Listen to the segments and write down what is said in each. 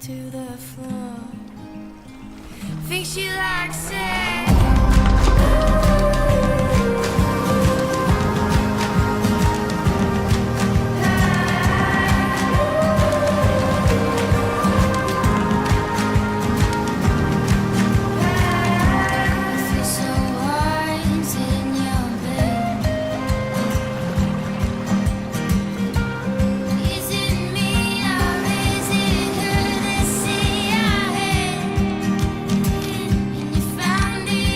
to the floor. Think she likes it. Found it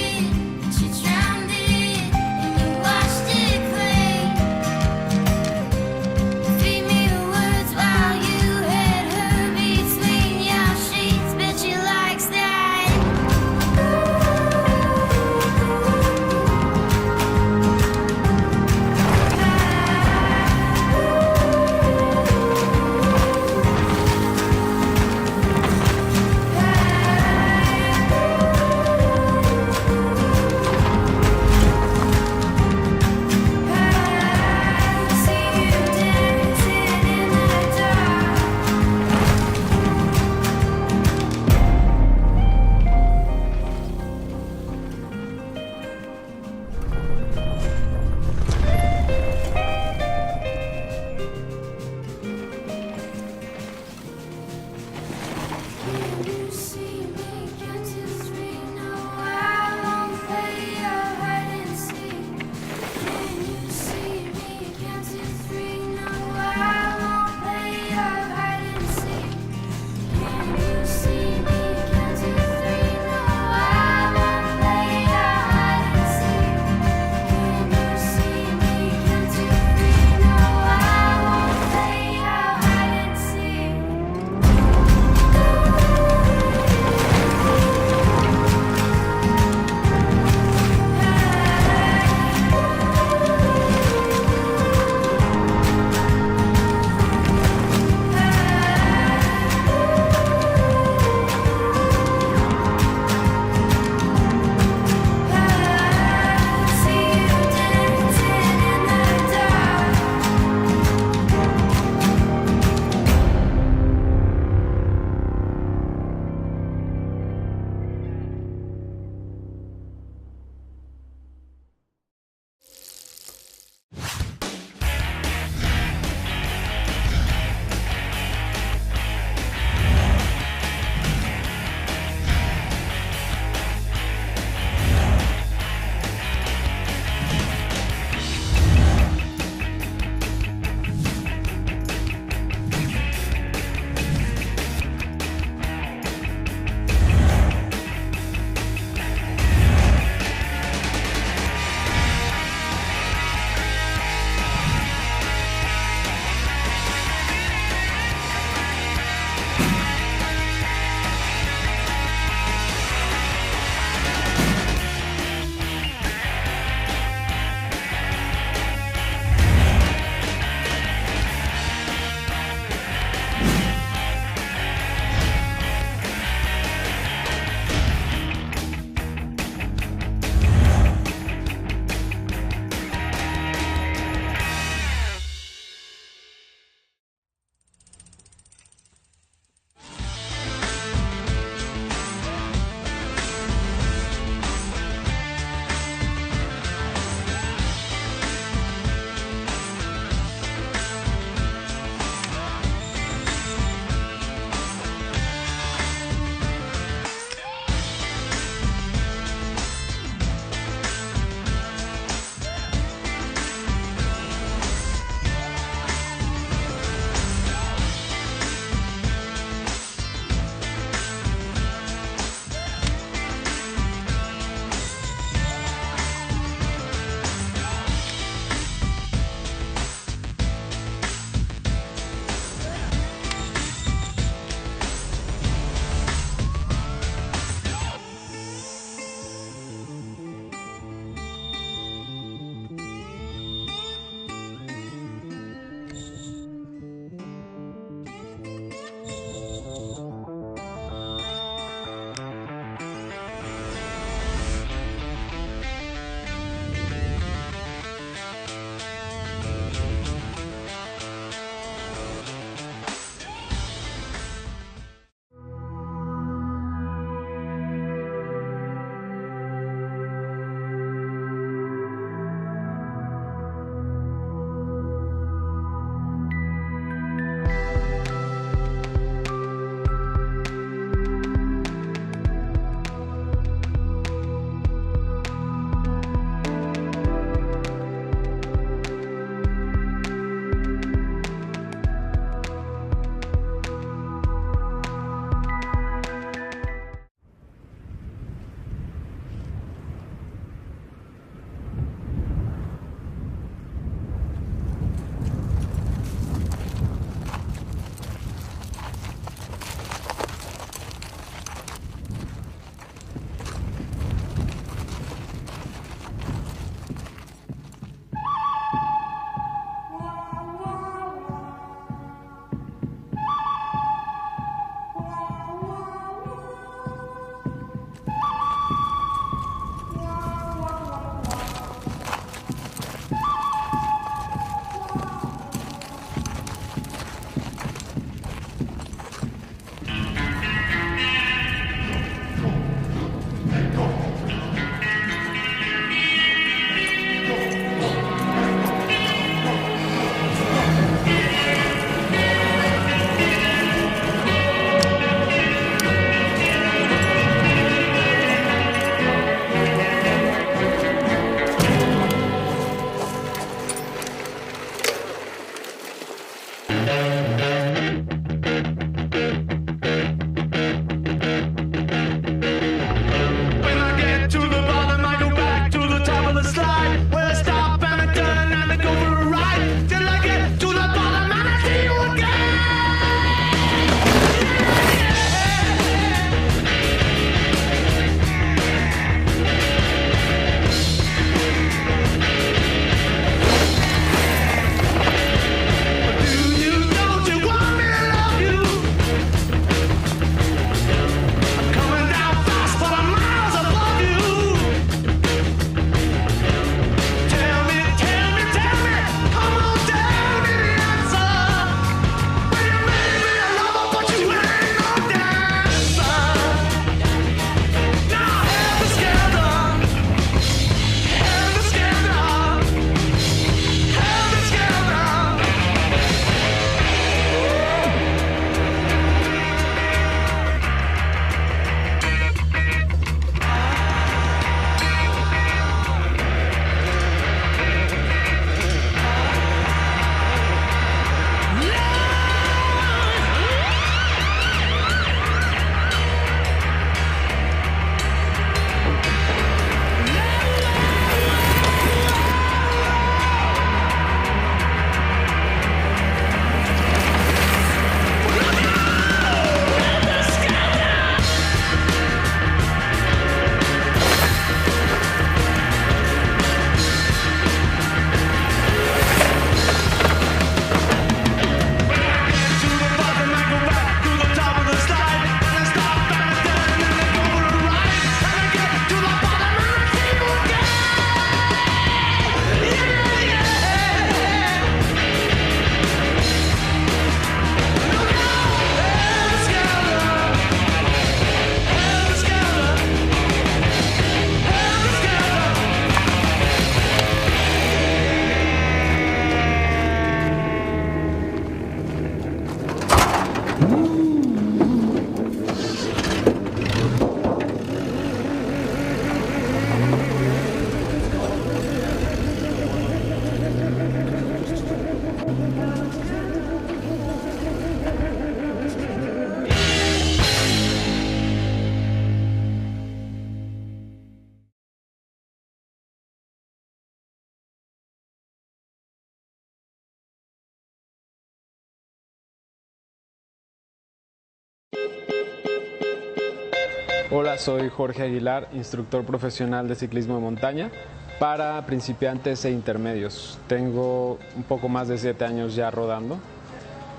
Hola, soy Jorge Aguilar, instructor profesional de ciclismo de montaña para principiantes e intermedios. Tengo un poco más de 7 años ya rodando.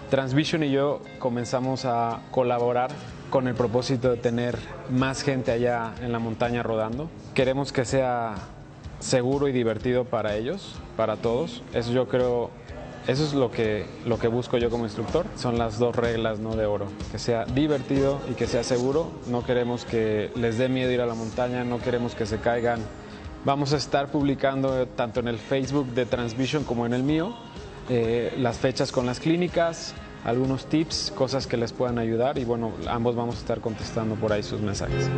Transvision y yo comenzamos a colaborar con el propósito de tener más gente allá en la montaña rodando. Queremos que sea seguro y divertido para ellos, para todos. Eso yo creo, eso es lo que busco yo como instructor. Son las dos reglas, ¿no?, de oro. Que sea divertido y que sea seguro. No queremos que les dé miedo ir a la montaña, no queremos que se caigan. Vamos a estar publicando tanto en el Facebook de Transvision como en el mío las fechas con las clínicas, algunos tips, cosas que les puedan ayudar y bueno, ambos vamos a estar contestando por ahí sus mensajes.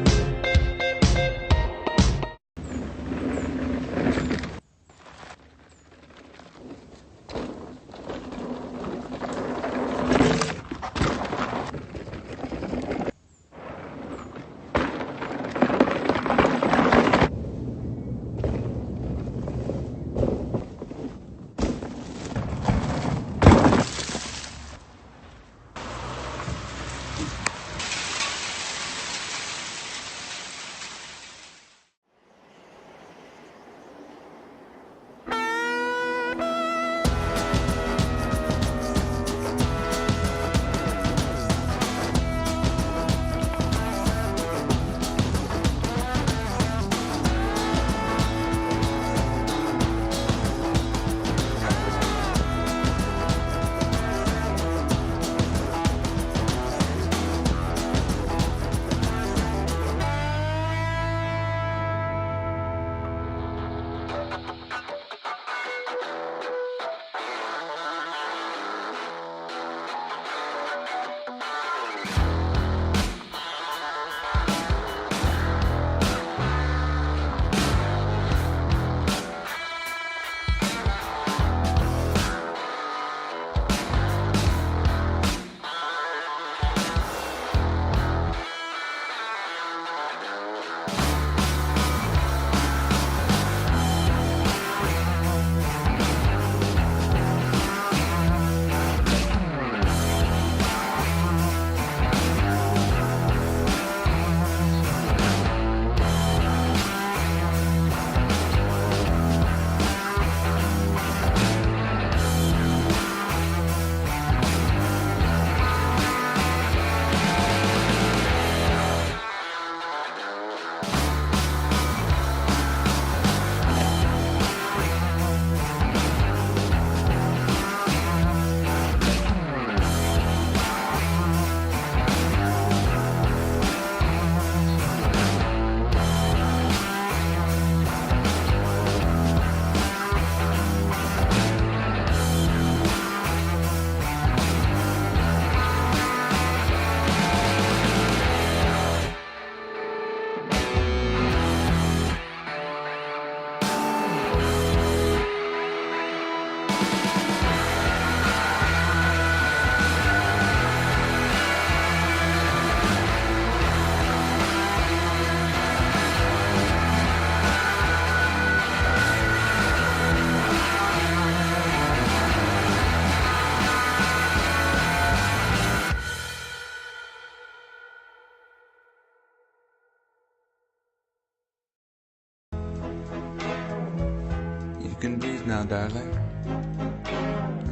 You can breathe now, darling,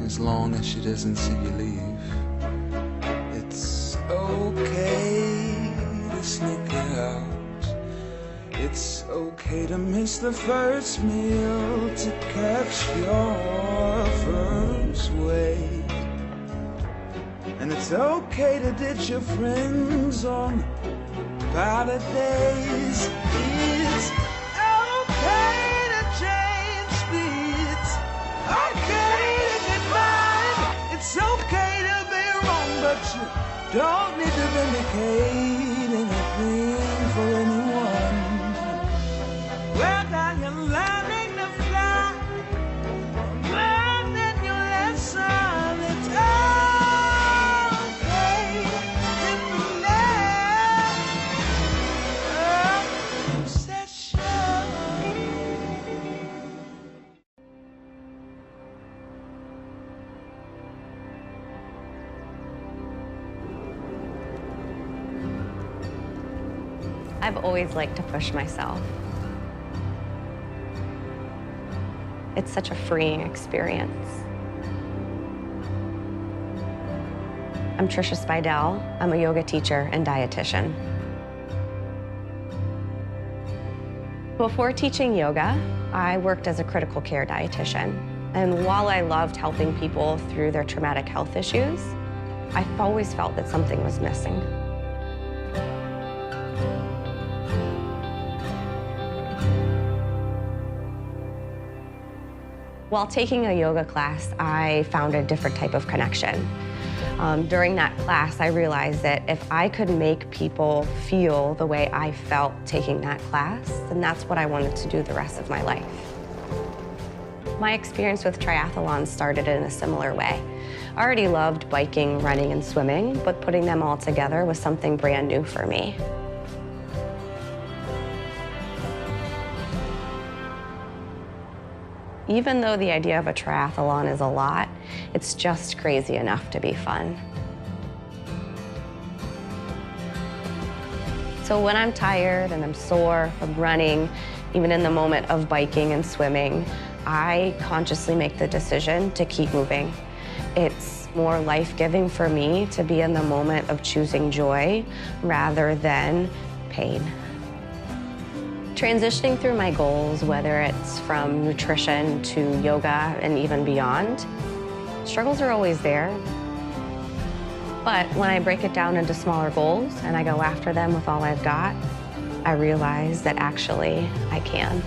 as long as she doesn't see you leave. It's okay to sneak out. It's okay to miss the first meal, to catch your first wave. And it's okay to ditch your friends on better days. It's okay to change speeds. Okay to get mine. It's okay to be wrong, but you don't need to vindicate anything for anyone. Well, now you're learning to fly, learning your lesson. It's okay in the next session. I've always liked to push myself. It's such a freeing experience. I'm Trisha Spidell. I'm a yoga teacher and dietitian. Before teaching yoga, I worked as a critical care dietitian. And while I loved helping people through their traumatic health issues, I've always felt that something was missing. While taking a yoga class, I found a different type of connection. During that class, I realized that if I could make people feel the way I felt taking that class, then that's what I wanted to do the rest of my life. My experience with triathlon started in a similar way. I already loved biking, running, and swimming, but putting them all together was something brand new for me. Even though the idea of a triathlon is a lot, it's just crazy enough to be fun. So when I'm tired and I'm sore from running, even in the moment of biking and swimming, I consciously make the decision to keep moving. It's more life-giving for me to be in the moment of choosing joy rather than pain. Transitioning through my goals, whether it's from nutrition to yoga and even beyond, struggles are always there. But when I break it down into smaller goals and I go after them with all I've got, I realize that actually I can.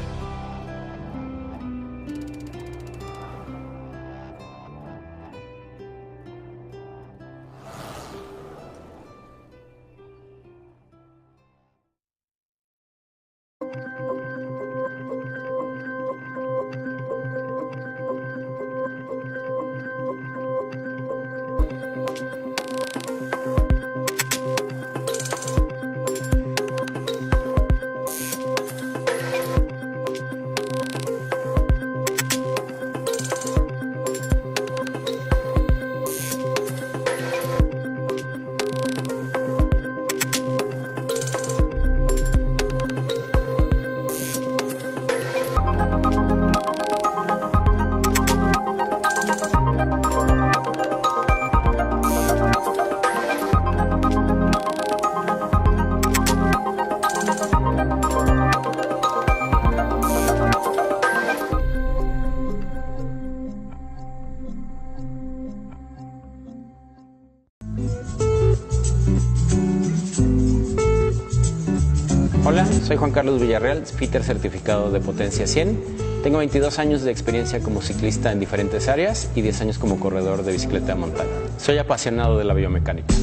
Hola, soy Juan Carlos Villarreal, fitter certificado de Potencia 100. Tengo 22 años de experiencia como ciclista en diferentes áreas y 10 años como corredor de bicicleta de montaña. Soy apasionado de la biomecánica.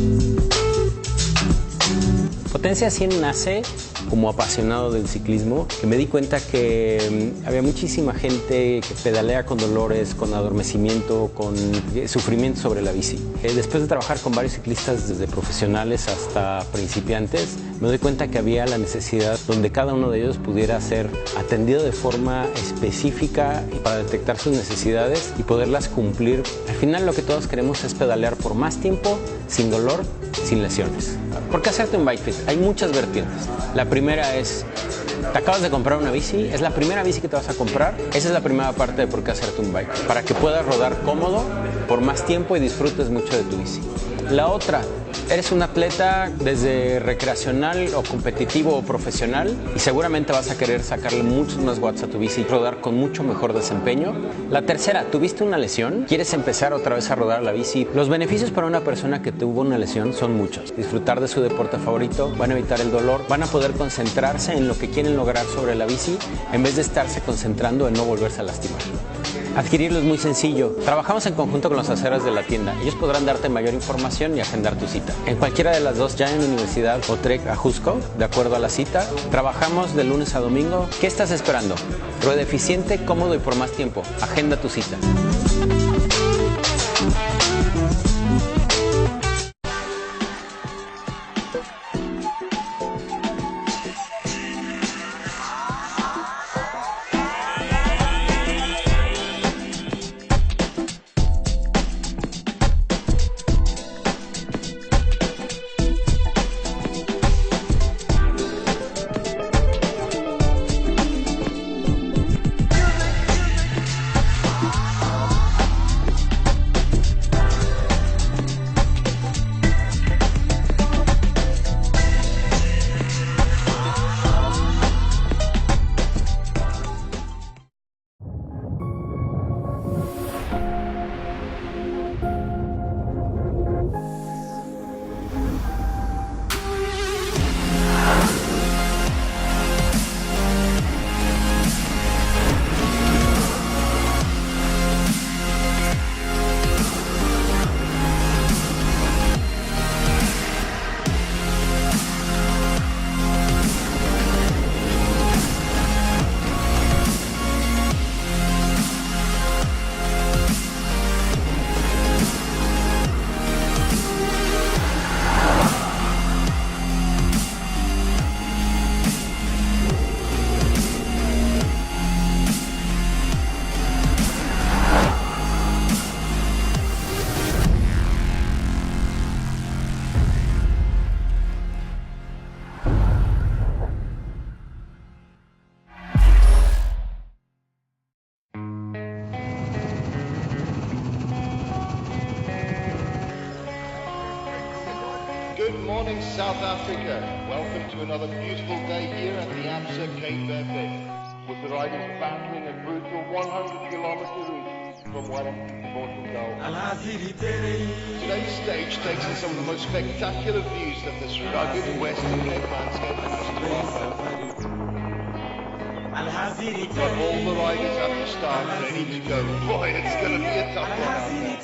Potencia 100 nace como apasionado del ciclismo, que me di cuenta que había muchísima gente que pedalea con dolores, con adormecimiento, con sufrimiento sobre la bici. Después de trabajar con varios ciclistas, desde profesionales hasta principiantes, me doy cuenta que había la necesidad donde cada uno de ellos pudiera ser atendido de forma específica para detectar sus necesidades y poderlas cumplir. Al final lo que todos queremos es pedalear por más tiempo, sin dolor, sin lesiones. ¿Por qué hacerte un bike fit? Hay muchas vertientes. La primera es, te acabas de comprar una bici, es la primera bici que te vas a comprar. Esa es la primera parte de por qué hacerte un bike, para que puedas rodar cómodo por más tiempo y disfrutes mucho de tu bici. La otra, eres un atleta desde recreacional o competitivo o profesional y seguramente vas a querer sacarle muchos más watts a tu bici y rodar con mucho mejor desempeño. La tercera, tuviste una lesión, quieres empezar otra vez a rodar la bici. Los beneficios para una persona que tuvo una lesión son muchos. Disfrutar de su deporte favorito, van a evitar el dolor, van a poder concentrarse en lo que quieren lograr sobre la bici en vez de estarse concentrando en no volverse a lastimar. Adquirirlo es muy sencillo. Trabajamos en conjunto con los aseros de la tienda. Ellos podrán darte mayor información y agendar tu cita. En cualquiera de las dos, ya en la Universidad o Trek Ajusco, de acuerdo a la cita. Trabajamos de lunes a domingo. ¿Qué estás esperando? Rueda eficiente, cómodo y por más tiempo. Agenda tu cita. morning, South Africa. Welcome to another beautiful day here at the AMSA Cape Verde, with the riders battling a brutal 100-kilometer route from Wellington to Portugal. Today's stage takes in some of the most spectacular views that this rugged Western Cape landscape has to offer. We've got all the riders at the start ready to go. Boy, it's going to be a tough one.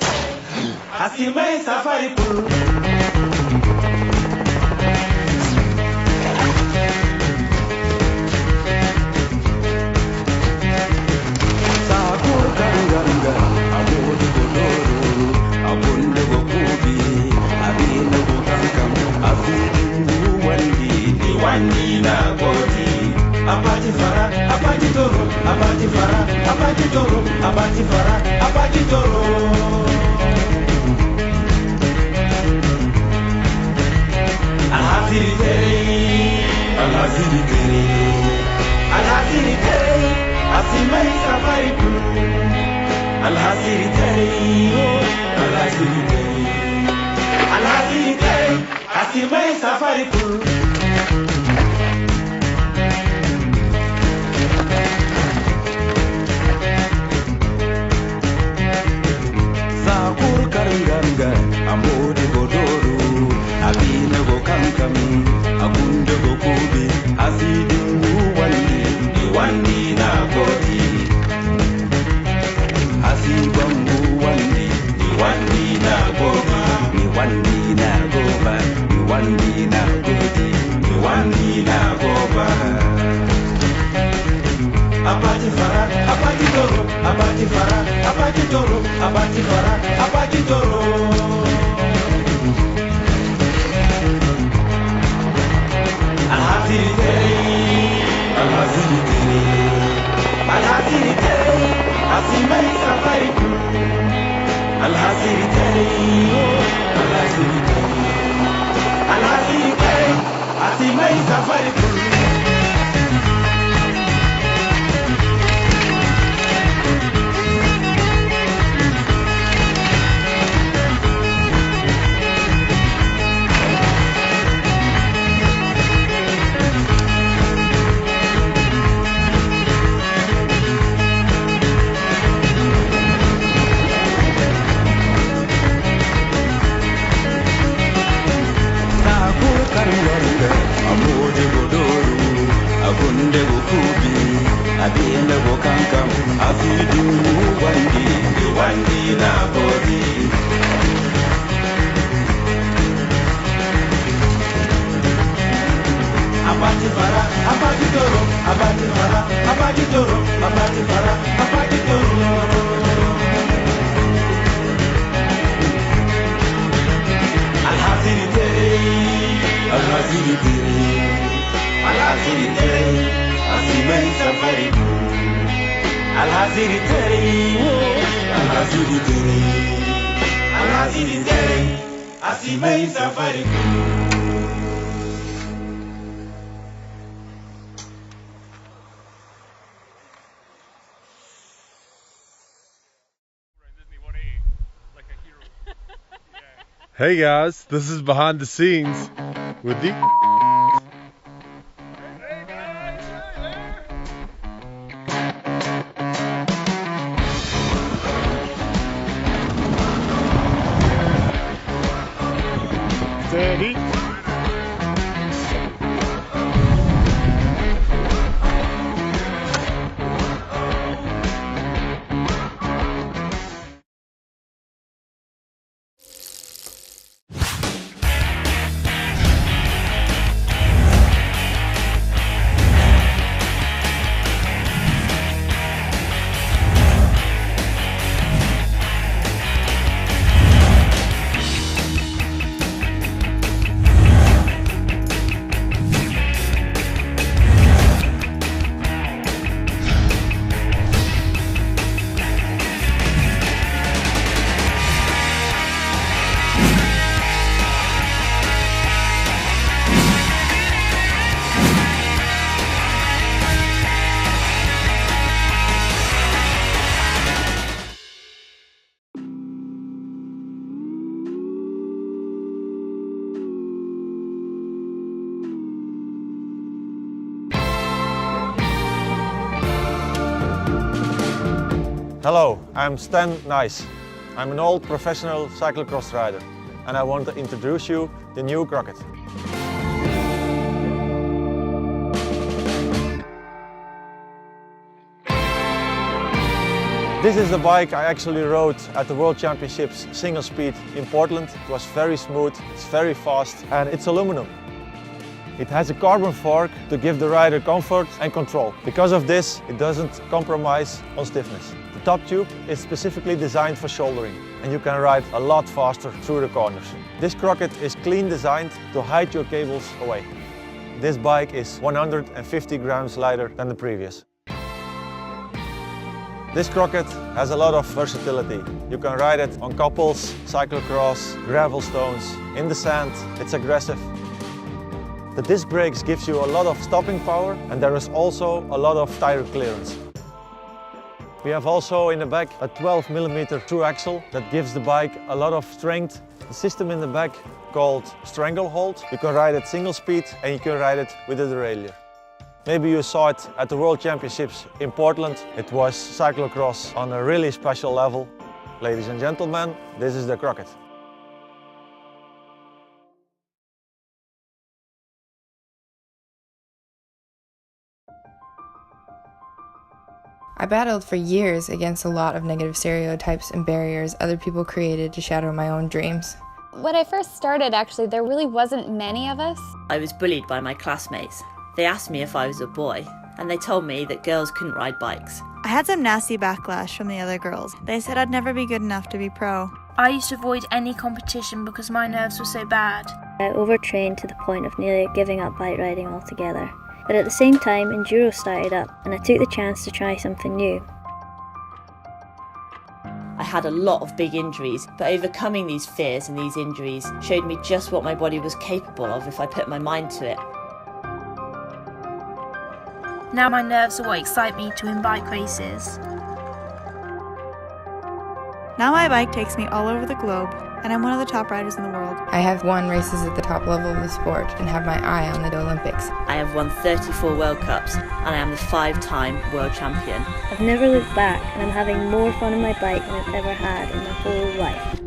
Hey guys, this is behind the scenes with the Steady. Hello, I'm Stan Nice. I'm an old professional cyclocross rider and I want to introduce you the new Crockett. This is the bike I actually rode at the World Championships single speed in Portland. It was very smooth, it's very fast and it's aluminum. It has a carbon fork to give the rider comfort and control. Because of this, it doesn't compromise on stiffness. The top tube is specifically designed for shouldering and you can ride a lot faster through the corners. This Crockett is clean designed to hide your cables away. This bike is 150 grams lighter than the previous. This Crockett has a lot of versatility. You can ride it on couples, cyclocross, gravel stones, in the sand. It's aggressive. The disc brakes gives you a lot of stopping power and there is also a lot of tire clearance. We have also in the back a 12mm through axle that gives the bike a lot of strength. The system in the back called Stranglehold. You can ride it single speed and you can ride it with a derailleur. Maybe you saw it at the World Championships in Portland. It was cyclocross on a really special level. Ladies and gentlemen, this is the Crockett. I battled for years against a lot of negative stereotypes and barriers other people created to shadow my own dreams. When I first started, actually, there really wasn't many of us. I was bullied by my classmates. They asked me if I was a boy, and they told me that girls couldn't ride bikes. I had some nasty backlash from the other girls. They said I'd never be good enough to be pro. I used to avoid any competition because my nerves were so bad. I overtrained to the point of nearly giving up bike riding altogether. But at the same time, enduro started up and I took the chance to try something new. I had a lot of big injuries, but overcoming these fears and these injuries showed me just what my body was capable of if I put my mind to it. Now my nerves are what excite me to win bike races. Now my bike takes me all over the globe, and I'm one of the top riders in the world. I have won races at the top level of the sport and have my eye on the Olympics. I have won 34 World Cups and I am the 5-time world champion. I've never looked back and I'm having more fun on my bike than I've ever had in my whole life.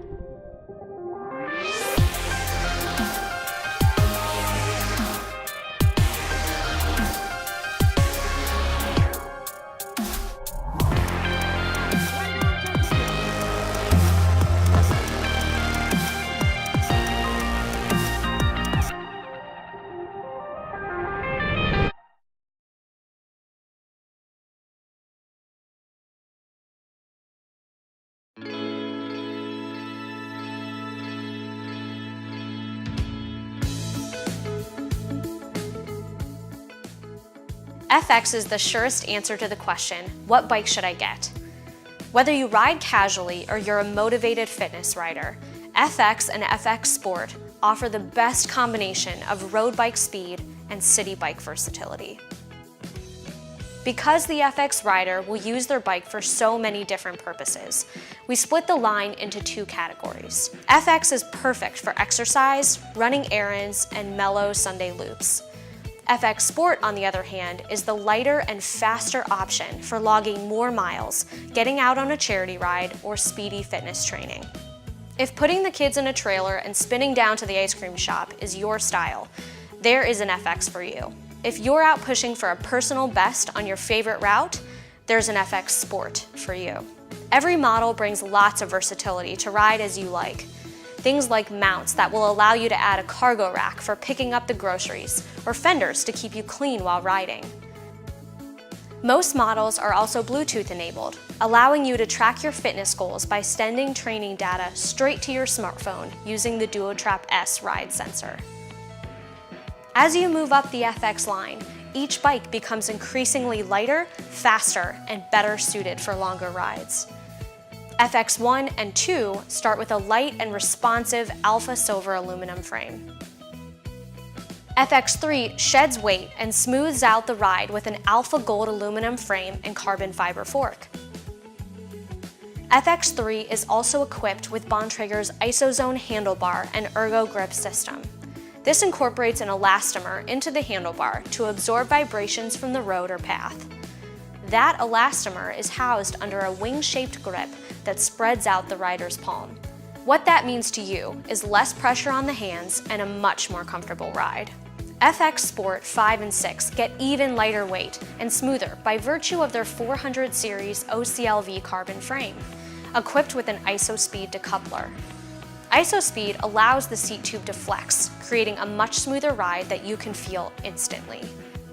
FX is the surest answer to the question, what bike should I get? Whether you ride casually or you're a motivated fitness rider, FX and FX Sport offer the best combination of road bike speed and city bike versatility. Because the FX rider will use their bike for so many different purposes, we split the line into two categories. FX is perfect for exercise, running errands, and mellow Sunday loops. FX Sport, on the other hand, is the lighter and faster option for logging more miles, getting out on a charity ride, or speedy fitness training. If putting the kids in a trailer and spinning down to the ice cream shop is your style, there is an FX for you. If you're out pushing for a personal best on your favorite route, there's an FX Sport for you. Every model brings lots of versatility to ride as you like. Things like mounts that will allow you to add a cargo rack for picking up the groceries, or fenders to keep you clean while riding. Most models are also Bluetooth enabled, allowing you to track your fitness goals by sending training data straight to your smartphone using the DuoTrap S ride sensor. As you move up the FX line, each bike becomes increasingly lighter, faster, and better suited for longer rides. FX1 and 2 start with a light and responsive Alpha Silver aluminum frame. FX3 sheds weight and smooths out the ride with an Alpha Gold aluminum frame and carbon fiber fork. FX3 is also equipped with Bontrager's IsoZone handlebar and Ergo grip system. This incorporates an elastomer into the handlebar to absorb vibrations from the road or path. That elastomer is housed under a wing-shaped grip that spreads out the rider's palm. What that means to you is less pressure on the hands and a much more comfortable ride. FX Sport 5 and 6 get even lighter weight and smoother by virtue of their 400 series OCLV carbon frame, equipped with an ISO-Speed decoupler. ISO-Speed allows the seat tube to flex, creating a much smoother ride that you can feel instantly.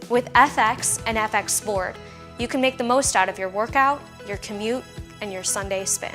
With FX and FX Sport, you can make the most out of your workout, your commute, and your Sunday spin.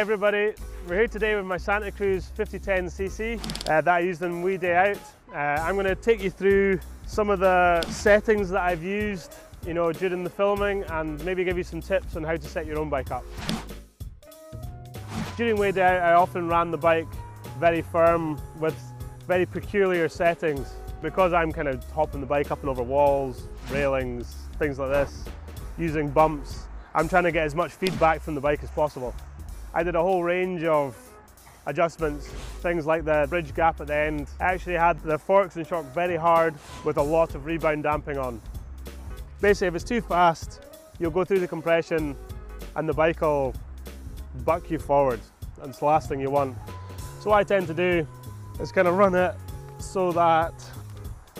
everybody, we're here today with my Santa Cruz 5010cc that I used on Wee Day Out. I'm going to take you through some of the settings that I've used, during the filming, and maybe give you some tips on how to set your own bike up. During Wee Day Out, I often ran the bike very firm with very peculiar settings. Because I'm kind of hopping the bike up and over walls, railings, things like this, using bumps, I'm trying to get as much feedback from the bike as possible. I did a whole range of adjustments, things like the bridge gap at the end. I actually had the forks and shock very hard with a lot of rebound damping on. Basically, if it's too fast, you'll go through the compression and the bike will buck you forward, and it's the last thing you want. So what I tend to do is kind of run it so that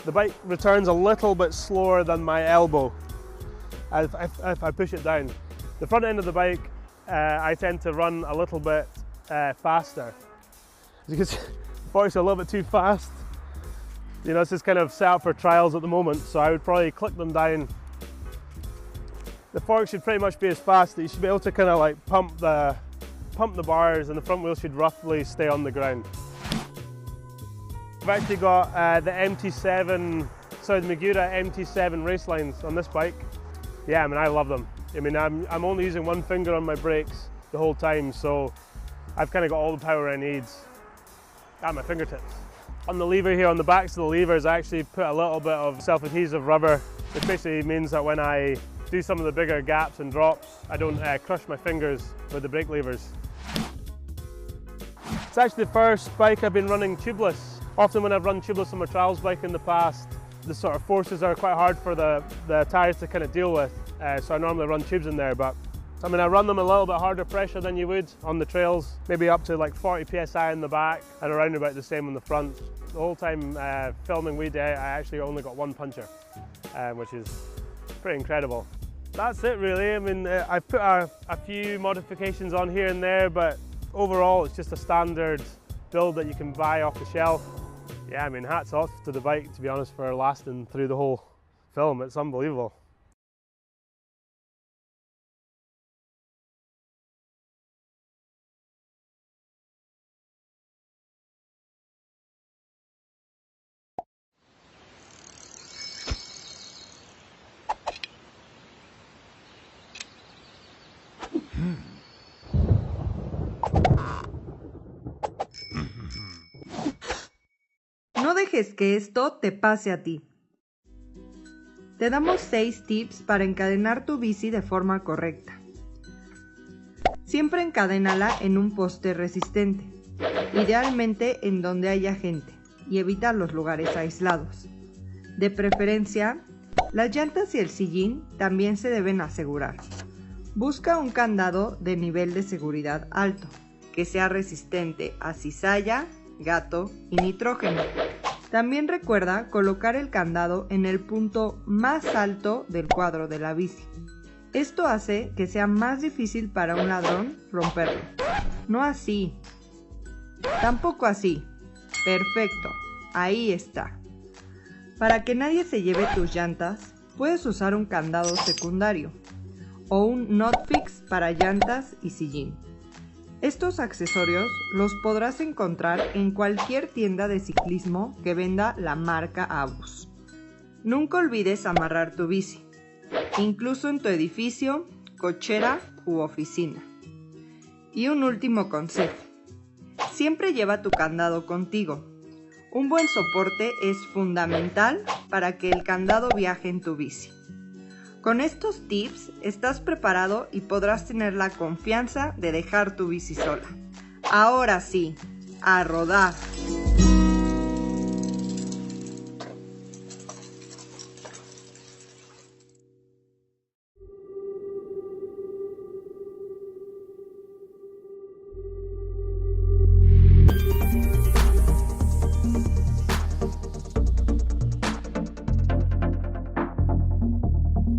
the bike returns a little bit slower than my elbow if I push it down. The front end of the bike, I tend to run a little bit faster. Because the forks are a little bit too fast. This is kind of set up for trials at the moment, so I would probably click them down. The forks should pretty much be as fast that you should be able to kind of like pump the bars, and the front wheel should roughly stay on the ground. I've actually got the MT7, the Magura MT7 race lines on this bike. Yeah, I love them. I'm only using one finger on my brakes the whole time, so I've kind of got all the power I need at my fingertips. On the lever here, on the backs of the levers, I actually put a little bit of self-adhesive rubber, which basically means that when I do some of the bigger gaps and drops, I don't crush my fingers with the brake levers. It's actually the first bike I've been running tubeless. Often when I've run tubeless on my trials bike in the past, the sort of forces are quite hard for the tyres to kind of deal with, so I normally run tubes in there, but I run them a little bit harder pressure than you would on the trails, maybe up to like 40 psi in the back and around about the same on the front. The whole time filming Wee Day, I actually only got one puncher, which is pretty incredible. That's it really. I've put a few modifications on here and there, but overall it's just a standard build that you can buy off the shelf. Yeah, hats off to the bike, to be honest, for lasting through the whole film. It's unbelievable. No dejes que esto te pase a ti. Te damos 6 tips para encadenar tu bici de forma correcta. Siempre encadénala en un poste resistente, idealmente en donde haya gente, y evita los lugares aislados. De preferencia, las llantas y el sillín también se deben asegurar. Busca un candado de nivel de seguridad alto, que sea resistente a cizalla, gato y nitrógeno. También recuerda colocar el candado en el punto más alto del cuadro de la bici. Esto hace que sea más difícil para un ladrón romperlo. No así. Tampoco así. Perfecto. Ahí está. Para que nadie se lleve tus llantas, puedes usar un candado secundario o un knot fix para llantas y sillín. Estos accesorios los podrás encontrar en cualquier tienda de ciclismo que venda la marca Abus. Nunca olvides amarrar tu bici, incluso en tu edificio, cochera u oficina. Y un último consejo: siempre lleva tu candado contigo. Un buen soporte es fundamental para que el candado viaje en tu bici. Con estos tips estás preparado y podrás tener la confianza de dejar tu bici sola. Ahora sí, a rodar.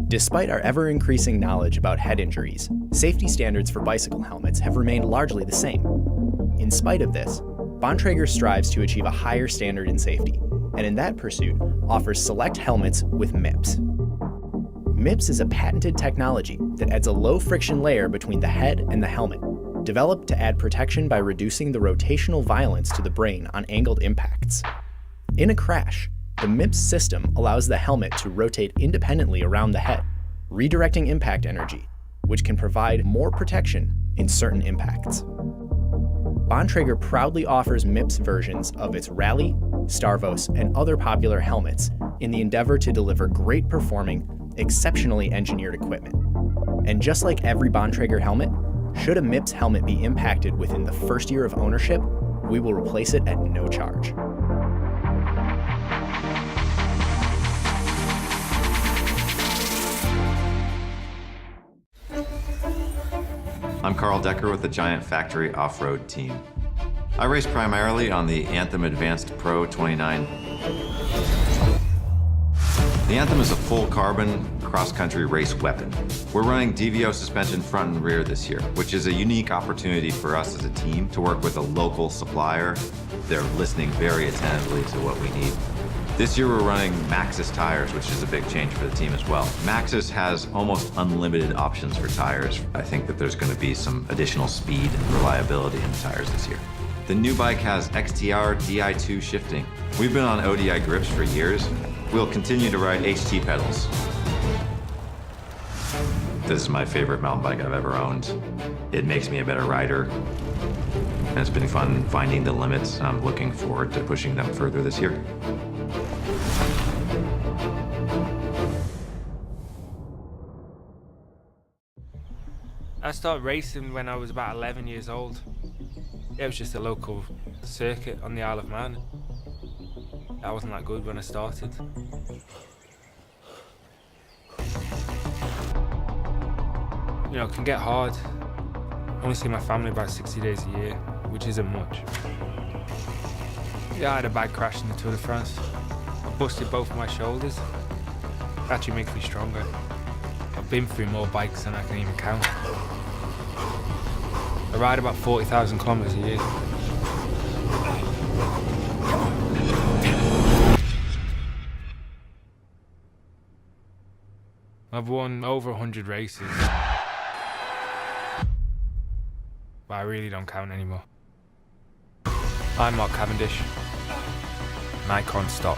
Despite our ever-increasing knowledge about head injuries, safety standards for bicycle helmets have remained largely the same. In spite of this, Bontrager strives to achieve a higher standard in safety, and in that pursuit, offers select helmets with MIPS. MIPS is a patented technology that adds a low-friction layer between the head and the helmet. developed to add protection by reducing the rotational violence to the brain on angled impacts. In a crash, the MIPS system allows the helmet to rotate independently around the head, redirecting impact energy, which can provide more protection in certain impacts. Bontrager proudly offers MIPS versions of its Rally, Starvos, and other popular helmets in the endeavor to deliver great performing, exceptionally engineered equipment. And just like every Bontrager helmet, should a MIPS helmet be impacted within the first year of ownership, we will replace it at no charge. I'm Carl Decker with the Giant Factory Off-Road team. I race primarily on the Anthem Advanced Pro 29. The Anthem is a full carbon cross-country race weapon. We're running DVO suspension front and rear this year, which is a unique opportunity for us as a team to work with a local supplier. They're listening very attentively to what we need. This year we're running Maxxis tires, which is a big change for the team as well. Maxxis has almost unlimited options for tires. I think that there's going to be some additional speed and reliability in the tires this year. The new bike has XTR Di2 shifting. We've been on ODI grips for years. We'll continue to ride HT pedals. This is my favorite mountain bike I've ever owned. It makes me a better rider. And it's been fun finding the limits. I'm looking forward to pushing them further this year. I started racing when I was about 11 years old. It was just a local circuit on the Isle of Man. I wasn't that good when I started. You know, it can get hard. I only see my family about 60 days a year, which isn't much. Yeah, I had a bad crash in the Tour de France. I busted both of my shoulders. It actually makes me stronger. I've been through more bikes than I can even count. I ride about 40,000 kilometers a year. I've won over 100 races. But I really don't count anymore. I'm Mark Cavendish, and I can't stop.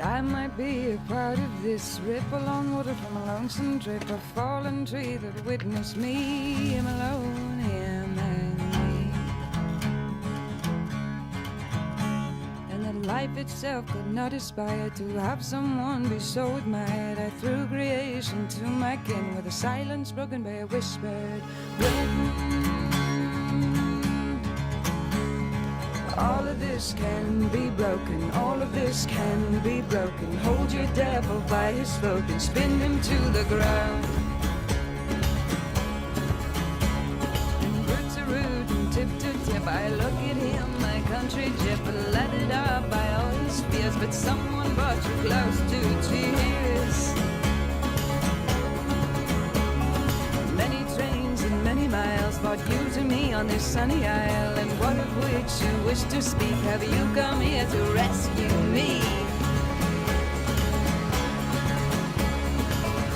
I might be a part of this ripple on water from a lonesome trip, a fallen tree that witnessed me, him alone, him and me. And that life itself could not aspire to have someone be so admired. I threw creation to my kin with a silence broken by a whispered wind. All of this can be broken, all of this can be broken. Hold your devil by his throat and spin him to the ground. And root to root and tip to tip, I look at him, I come country gyp and led up by all his fears, but someone brought you close to tears. Many trains and many miles brought you to me on this sunny isle, and what of which you wish to speak? Have you come here to rescue me?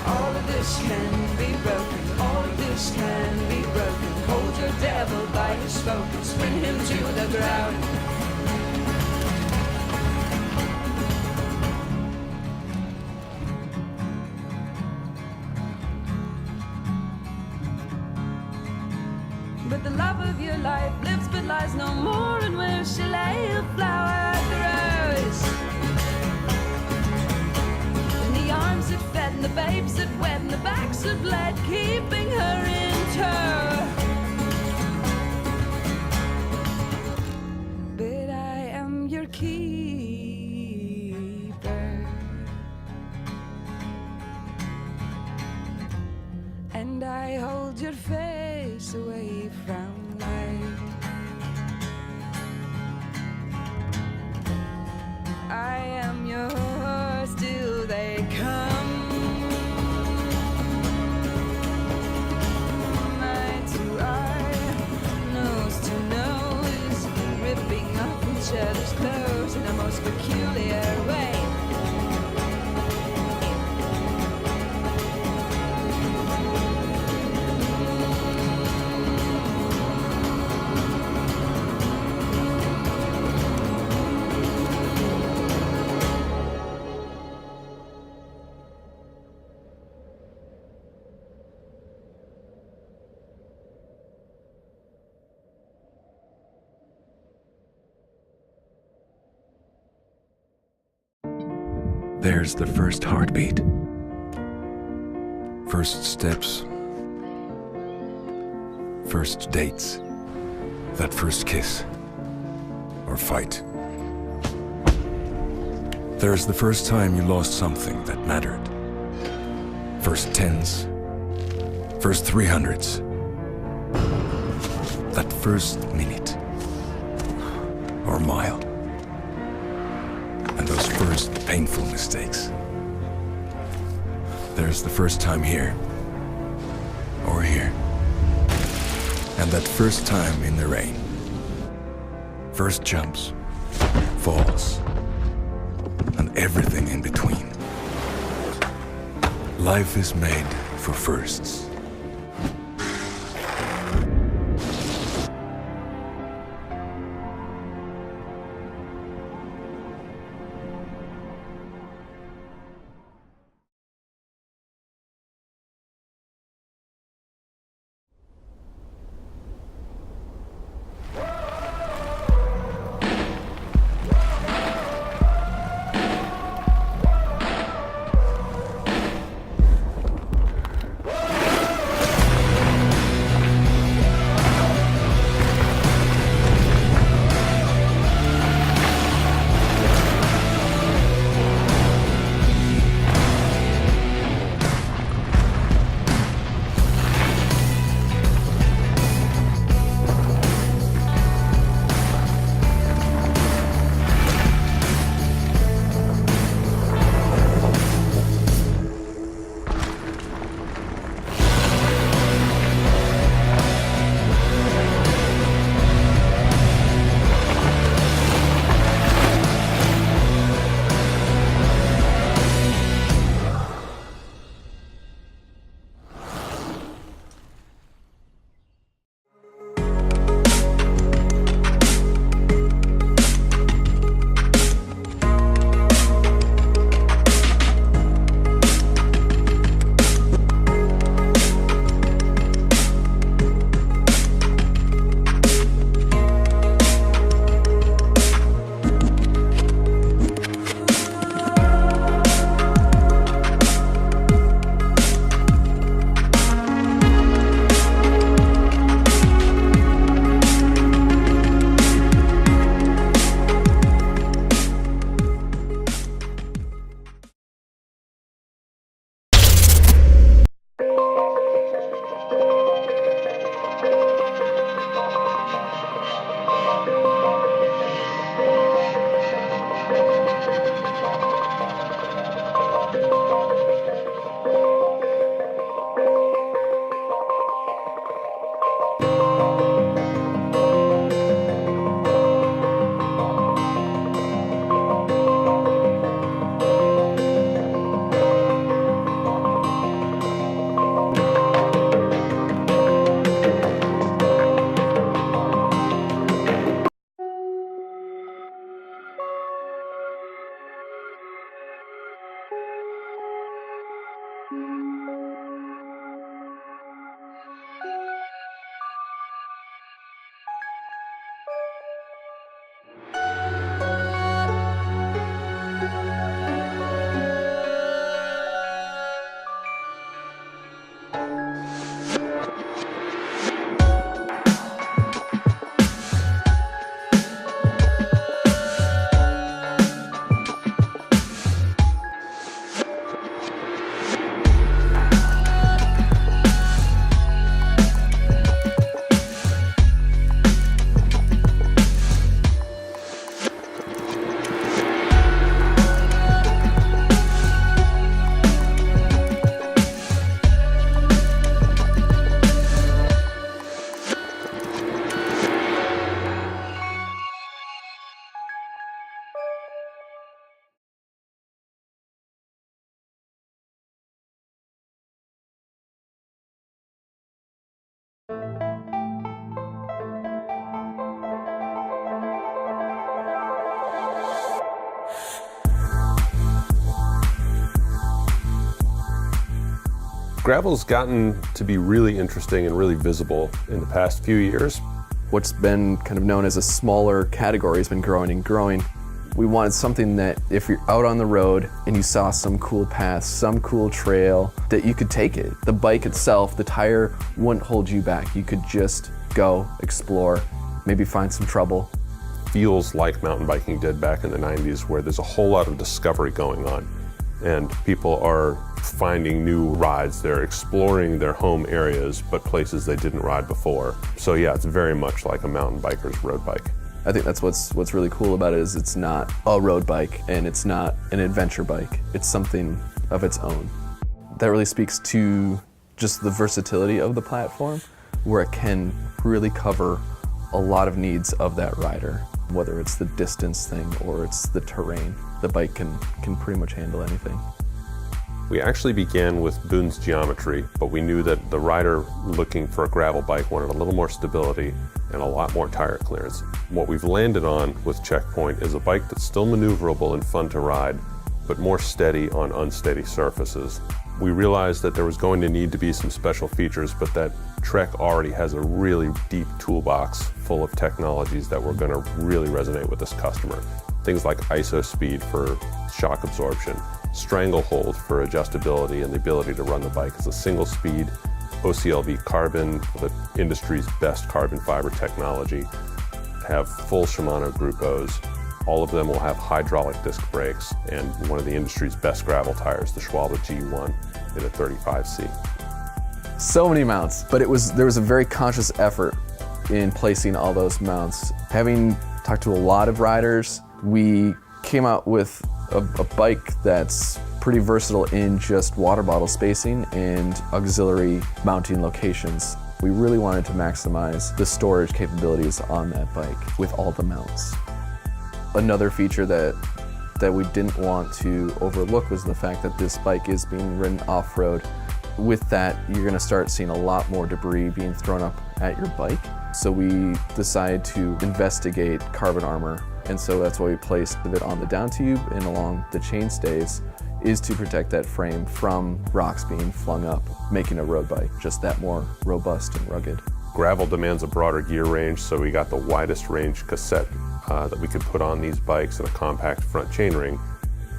All of this can be broken, all of this can be broken. Hold your devil by his spoke and spin him to the ground. But the love of your life lives but lies no more, and where shall lay a flower grows? In the arms that fed and the babes that wed and the backs that bled, keeping her in tow. But I am your keeper, and I hold your face away from light. I am yours till they come. Eye to eye, nose to nose, ripping off each other's clothes in a most peculiar way. There's the first heartbeat, first steps, first dates, that first kiss or fight. There's the first time you lost something that mattered. First tens, first 300s, that first minute or mile. And those first painful mistakes. There's the first time here, or here. And that first time in the rain. First jumps, falls, and everything in between. Life is made for firsts. Gravel's gotten to be really interesting and really visible in the past few years. What's been kind of known as a smaller category has been growing and growing. We wanted something that if you're out on the road and you saw some cool path, some cool trail, that you could take it. The bike itself, the tire wouldn't hold you back. You could just go, explore, maybe find some trouble. Feels like mountain biking did back in the 90s, where there's a whole lot of discovery going on. And people are finding new rides. They're exploring their home areas, but places they didn't ride before. So yeah, it's very much like a mountain biker's road bike. I think that's what's really cool about it, is it's not a road bike and it's not an adventure bike. It's something of its own. That really speaks to just the versatility of the platform, where it can really cover a lot of needs of that rider. Whether it's the distance thing or it's the terrain, the bike can pretty much handle anything. We actually began with Boone's geometry, but we knew that the rider looking for a gravel bike wanted a little more stability and a lot more tire clearance. What we've landed on with Checkpoint is a bike that's still maneuverable and fun to ride, but more steady on unsteady surfaces. We realized that there was going to need to be some special features, but that Trek already has a really deep toolbox full of technologies that were going to really resonate with this customer. Things like ISO speed for shock absorption, stranglehold for adjustability and the ability to run the bike as a single speed, OCLV carbon, the industry's best carbon fiber technology, have full Shimano Gruppos. All of them will have hydraulic disc brakes and one of the industry's best gravel tires, the Schwalbe G1 in a 35C. So many mounts, but there was a very conscious effort in placing all those mounts. Having talked to a lot of riders, we came out with a bike that's pretty versatile in just water bottle spacing and auxiliary mounting locations. We really wanted to maximize the storage capabilities on that bike with all the mounts. Another feature that we didn't want to overlook was the fact that this bike is being ridden off-road. With that, you're going to start seeing a lot more debris being thrown up at your bike. So we decided to investigate carbon armor, and so that's why we placed it on the down tube and along the chainstays, is to protect that frame from rocks being flung up, making a road bike just that more robust and rugged. Gravel demands a broader gear range, so we got the widest range cassette that we could put on these bikes and a compact front chainring.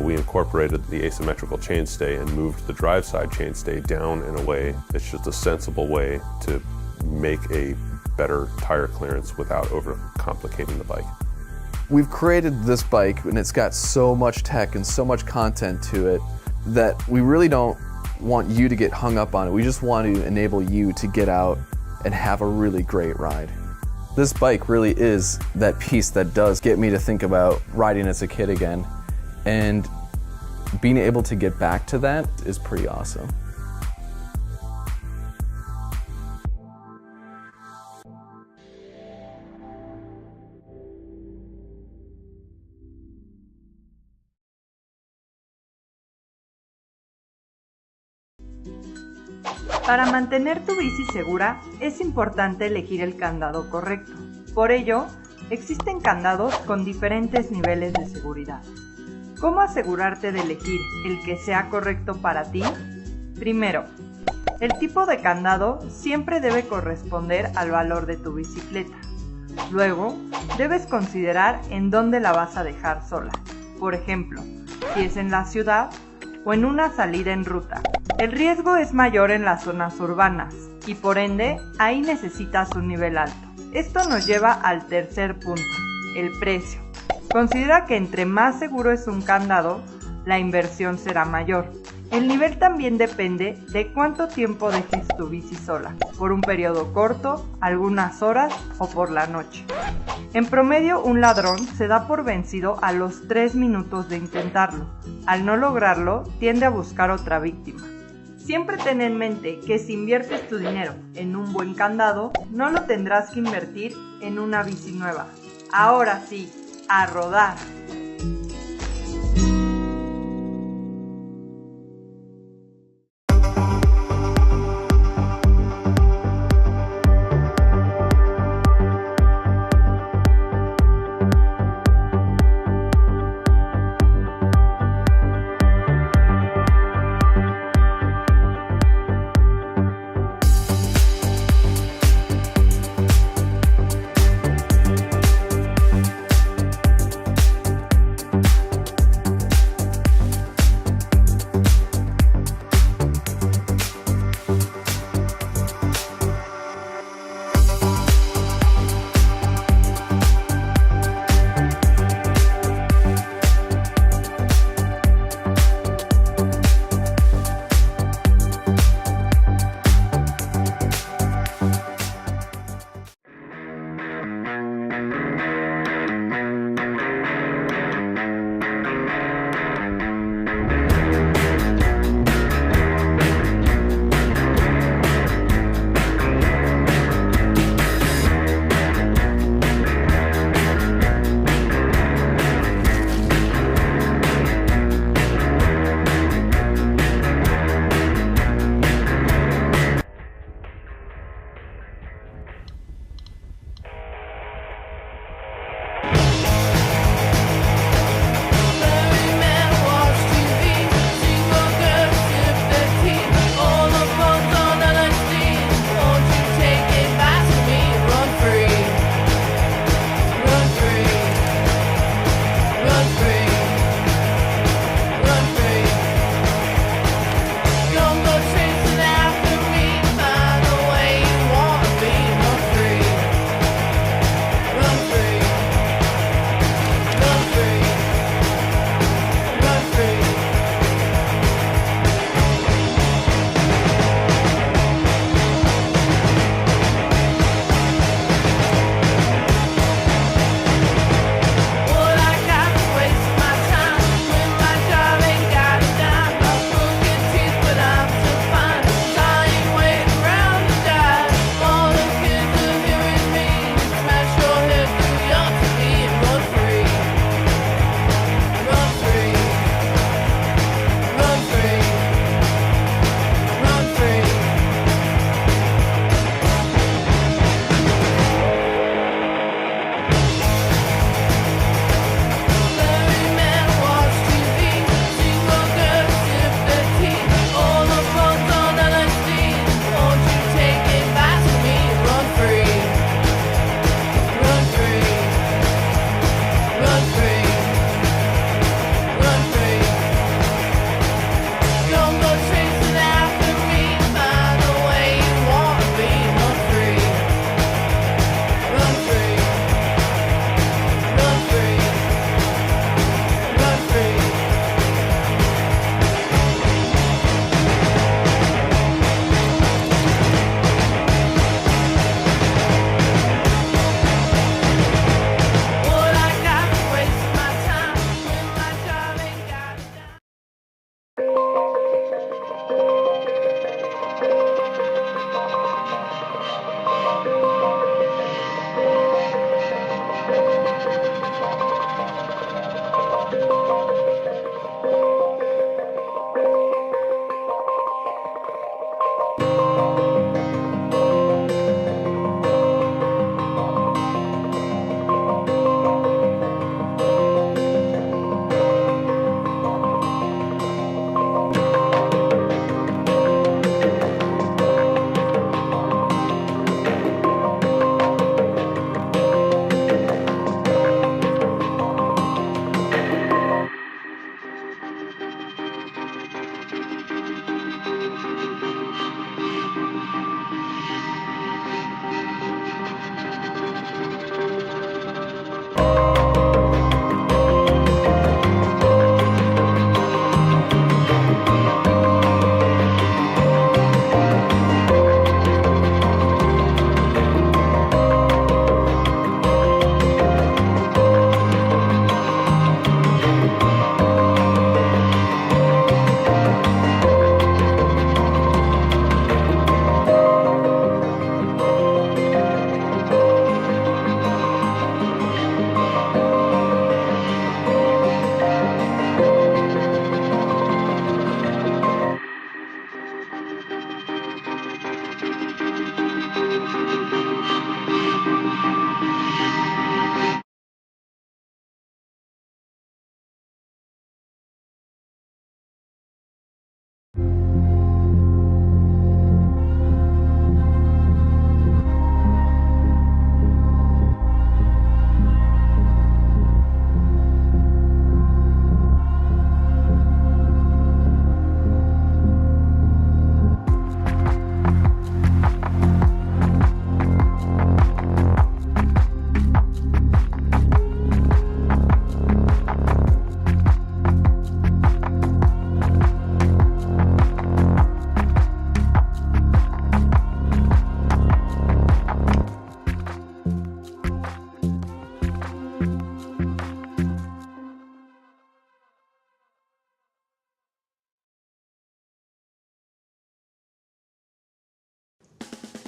We incorporated the asymmetrical chainstay and moved the drive side chainstay down in a way that's just a sensible way to make a better tire clearance without overcomplicating the bike. We've created this bike and it's got so much tech and so much content to it that we really don't want you to get hung up on it. We just want to enable you to get out and have a really great ride. This bike really is that piece that does get me to think about riding as a kid again, and being able to get back to that is pretty awesome. Para mantener tu bici segura, es importante elegir el candado correcto. Por ello, existen candados con diferentes niveles de seguridad. ¿Cómo asegurarte de elegir el que sea correcto para ti? Primero, el tipo de candado siempre debe corresponder al valor de tu bicicleta. Luego, debes considerar en dónde la vas a dejar sola. Por ejemplo, si es en la ciudad o en una salida en ruta. El riesgo es mayor en las zonas urbanas y por ende ahí necesitas un nivel alto. Esto nos lleva al tercer punto, el precio. Considera que entre más seguro es un candado, la inversión será mayor. El nivel también depende de cuánto tiempo dejes tu bici sola, por un periodo corto, algunas horas o por la noche. En promedio, un ladrón se da por vencido a los 3 minutos de intentarlo. Al no lograrlo, tiende a buscar otra víctima. Siempre ten en mente que si inviertes tu dinero en un buen candado, no lo tendrás que invertir en una bici nueva. Ahora sí, a rodar.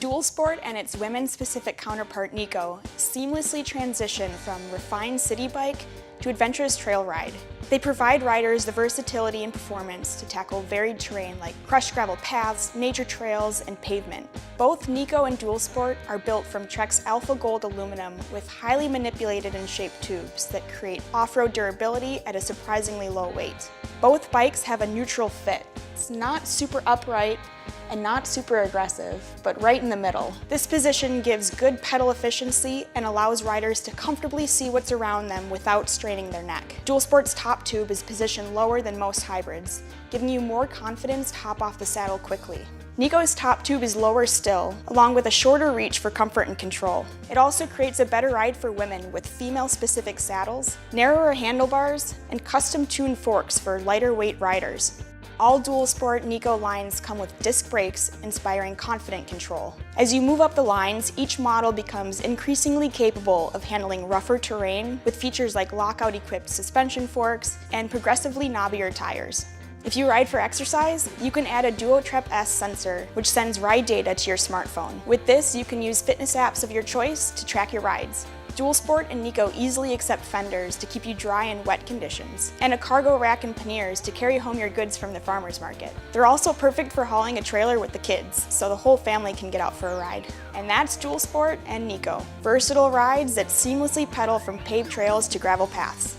Dual Sport and its women-specific counterpart Nico seamlessly transition from refined city bike to adventurous trail ride. They provide riders the versatility and performance to tackle varied terrain like crushed gravel paths, nature trails, and pavement. Both Nico and Dual Sport are built from Trek's Alpha Gold aluminum with highly manipulated and shaped tubes that create off-road durability at a surprisingly low weight. Both bikes have a neutral fit. It's not super upright and not super aggressive, but right in the middle. This position gives good pedal efficiency and allows riders to comfortably see what's around them without straining their neck. Dual Sport's top tube is positioned lower than most hybrids, giving you more confidence to hop off the saddle quickly. Nico's top tube is lower still, along with a shorter reach for comfort and control. It also creates a better ride for women with female-specific saddles, narrower handlebars, and custom-tuned forks for lighter weight riders. All Dual Sport Nico lines come with disc brakes, inspiring confident control. As you move up the lines, each model becomes increasingly capable of handling rougher terrain with features like lockout-equipped suspension forks and progressively knobbier tires. If you ride for exercise, you can add a DuoTrep S sensor, which sends ride data to your smartphone. With this, you can use fitness apps of your choice to track your rides. Dual Sport and Nico easily accept fenders to keep you dry in wet conditions, and a cargo rack and panniers to carry home your goods from the farmer's market. They're also perfect for hauling a trailer with the kids, so the whole family can get out for a ride. And that's Dual Sport and Nico. Versatile rides that seamlessly pedal from paved trails to gravel paths.